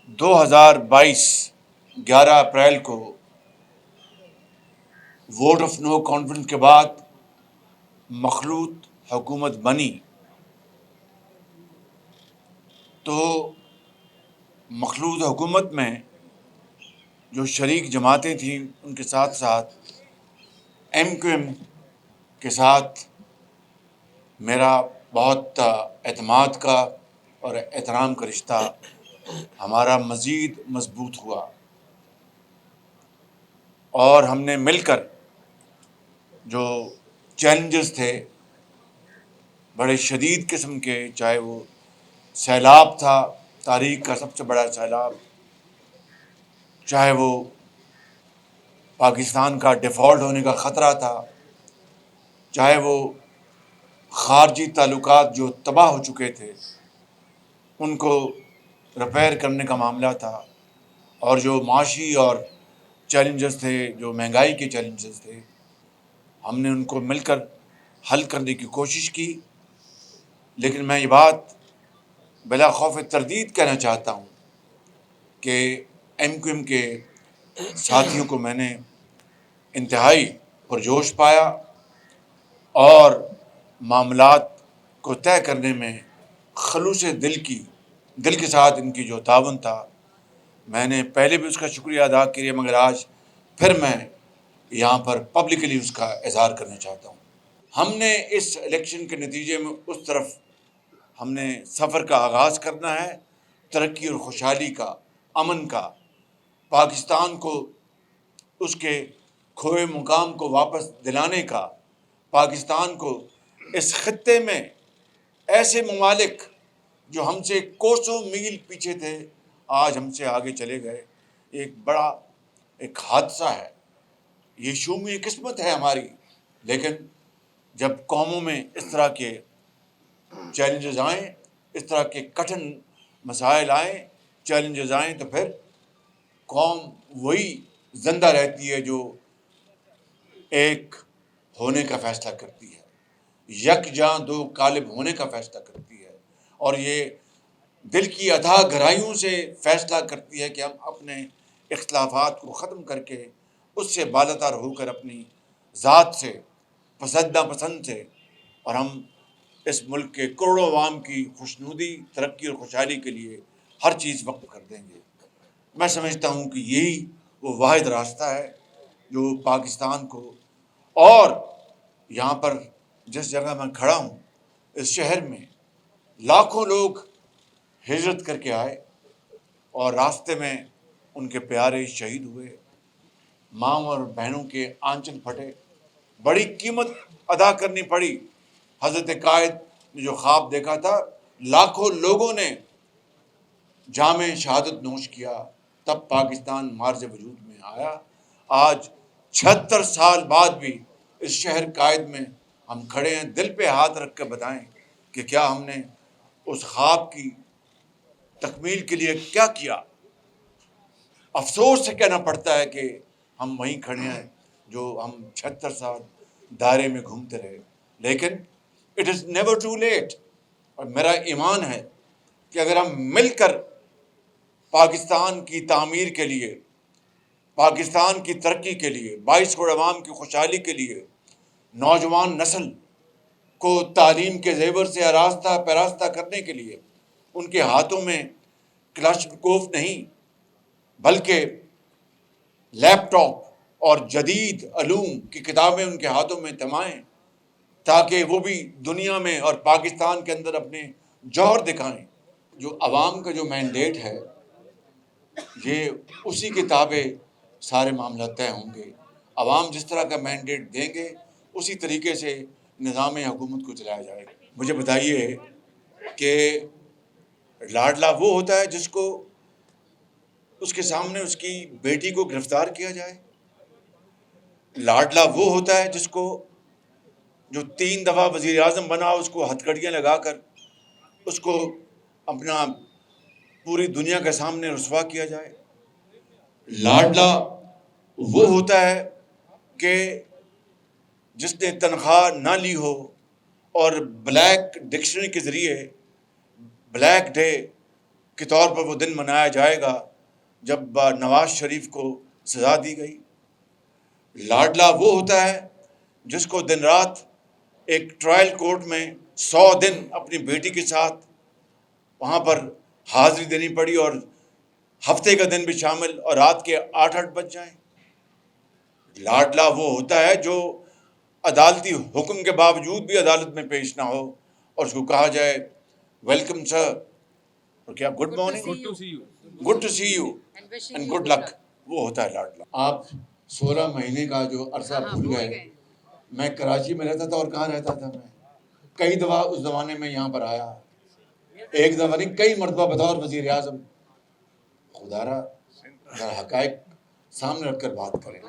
2022 11 April کو vote of no confidence کے بعد مخلوط حکومت بنی تو مخلوط حکومت میں جو شریک جماعتیں تھیں ان کے ساتھ ساتھ ایم کیو ایم کے ساتھ میرا بہت اعتماد کا اور احترام کا رشتہ ہمارا مزید مضبوط ہوا، اور ہم نے مل کر جو چیلنجز تھے بڑے شدید قسم کے، چاہے وہ سیلاب تھا، تاریخ کا سب سے بڑا سیلاب، چاہے وہ پاکستان کا ڈیفالٹ ہونے کا خطرہ تھا، چاہے وہ خارجی تعلقات جو تباہ ہو چکے تھے ان کو ریپیئر کرنے کا معاملہ تھا، اور جو معاشی اور چیلنجز تھے، جو مہنگائی کے چیلنجز تھے، ہم نے ان کو مل کر حل کرنے کی کوشش کی۔ لیکن میں یہ بات بلا خوف تردید کہنا چاہتا ہوں کہ ایم کیو ایم کے ساتھیوں کو میں نے انتہائی پرجوش پایا، اور معاملات کو طے کرنے میں خلوص دل کے ساتھ ان کی جو تعاون تھا، میں نے پہلے بھی اس کا شکریہ ادا کیا، مگر آج پھر میں یہاں پر پبلکلی اس کا اظہار کرنا چاہتا ہوں۔ ہم نے اس الیکشن کے نتیجے میں اس طرف ہم نے سفر کا آغاز کرنا ہے، ترقی اور خوشحالی کا، امن کا، پاکستان کو اس کے کھوئے مقام کو واپس دلانے کا، پاکستان کو اس خطے میں ایسے ممالک جو ہم سے کوسوں میل پیچھے تھے آج ہم سے آگے چلے گئے، ایک بڑا ایک حادثہ ہے، یہ شومی قسمت ہے ہماری۔ لیکن جب قوموں میں اس طرح کے چیلنجز آئیں، اس طرح کے کٹھن مسائل آئیں، چیلنجز آئیں، تو پھر قوم وہی زندہ رہتی ہے جو ایک ہونے کا فیصلہ کرتی ہے، یکجاں دو غالب ہونے کا فیصلہ کرتی ہے، اور یہ دل کی اتھاہ گہرائیوں سے فیصلہ کرتی ہے کہ ہم اپنے اختلافات کو ختم کر کے اس سے بالاتر ہو کر اپنی ذات سے، پسند ناپسند سے، اور ہم اس ملک کے کروڑوں عوام کی خوشنودی، ترقی اور خوشحالی کے لیے ہر چیز وقف کر دیں گے۔ میں سمجھتا ہوں کہ یہی وہ واحد راستہ ہے جو پاکستان کو، اور یہاں پر جس جگہ میں کھڑا ہوں اس شہر میں لاکھوں لوگ ہجرت کر کے آئے، اور راستے میں ان کے پیارے شہید ہوئے، ماں اور بہنوں کے آنچل پھٹے، بڑی قیمت ادا کرنی پڑی۔ حضرت قائد نے جو خواب دیکھا تھا، لاکھوں لوگوں نے جام شہادت نوش کیا، تب پاکستان مارز وجود میں آیا۔ آج 76 سال بعد بھی اس شہر قائد میں ہم کھڑے ہیں، دل پہ ہاتھ رکھ کے بتائیں کہ کیا ہم نے اس خواب کی تکمیل کے لیے کیا کیا۔ افسوس سے کہنا پڑتا ہے کہ ہم وہیں کھڑے ہیں جو ہم 76 سال دائرے میں گھومتے رہے، لیکن it is never too late. اور میرا ایمان ہے کہ اگر ہم مل کر پاکستان کی تعمیر کے لیے، پاکستان کی ترقی کے لیے، 22 کروڑ عوام کی خوشحالی کے لیے، نوجوان نسل کو تعلیم کے زیور سے آراستہ پیراستہ کرنے کے لیے، ان کے ہاتھوں میں کلاشنکوف نہیں بلکہ لیپ ٹاپ اور جدید علوم کی کتابیں ان کے ہاتھوں میں تھمائیں، تاکہ وہ بھی دنیا میں اور پاکستان کے اندر اپنے جوہر دکھائیں۔ جو عوام کا جو مینڈیٹ ہے، یہ اسی کے تابع سارے معاملات طے ہوں گے۔ عوام جس طرح کا مینڈیٹ دیں گے اسی طریقے سے نظام حکومت کو چلایا جائے گا۔ مجھے بتائیے کہ لاڈلا وہ ہوتا ہے جس کو اس کے سامنے اس کی بیٹی کو گرفتار کیا جائے؟ لاڈلا وہ ہوتا ہے جس کو جو 3 دفعہ وزیر اعظم بنا اس کو ہتھکڑیاں لگا کر اس کو اپنا پوری دنیا کے سامنے رسوا کیا جائے؟ لاڈلا وہ ہوتا ہے کہ جس نے تنخواہ نہ لی ہو اور بلیک ڈکشنری کے ذریعے بلیک ڈے کے طور پر وہ دن منایا جائے گا جب نواز شریف کو سزا دی گئی۔ لاڈلا وہ ہوتا ہے جس کو دن رات ایک ٹرائل کورٹ میں 100 دن اپنی بیٹی کے ساتھ وہاں پر حاضری دینی پڑی، اور ہفتے کا دن بھی شامل، اور رات کے 8 بج جائیں۔ لاڈلا وہ ہوتا ہے جو عدالتی حکم کے باوجود بھی عدالت میں پیش نہ ہو اور اس کو کہا جائے ویلکم سر، اور کیا good morning, good to see you and good luck, وہ ہوتا ہے لاڈلا۔ آپ 16 مہینے کا جو عرصہ بھول گئے۔ میں کراچی میں رہتا تھا، اور کہاں رہتا تھا میں؟ کئی دفعہ اس زمانے میں یہاں پر آیا، ایک دفعہ نہیں کئی مرتبہ بطور وزیر اعظم۔ خدا را ذرا حقائق سامنے رکھ کر بات کریں۔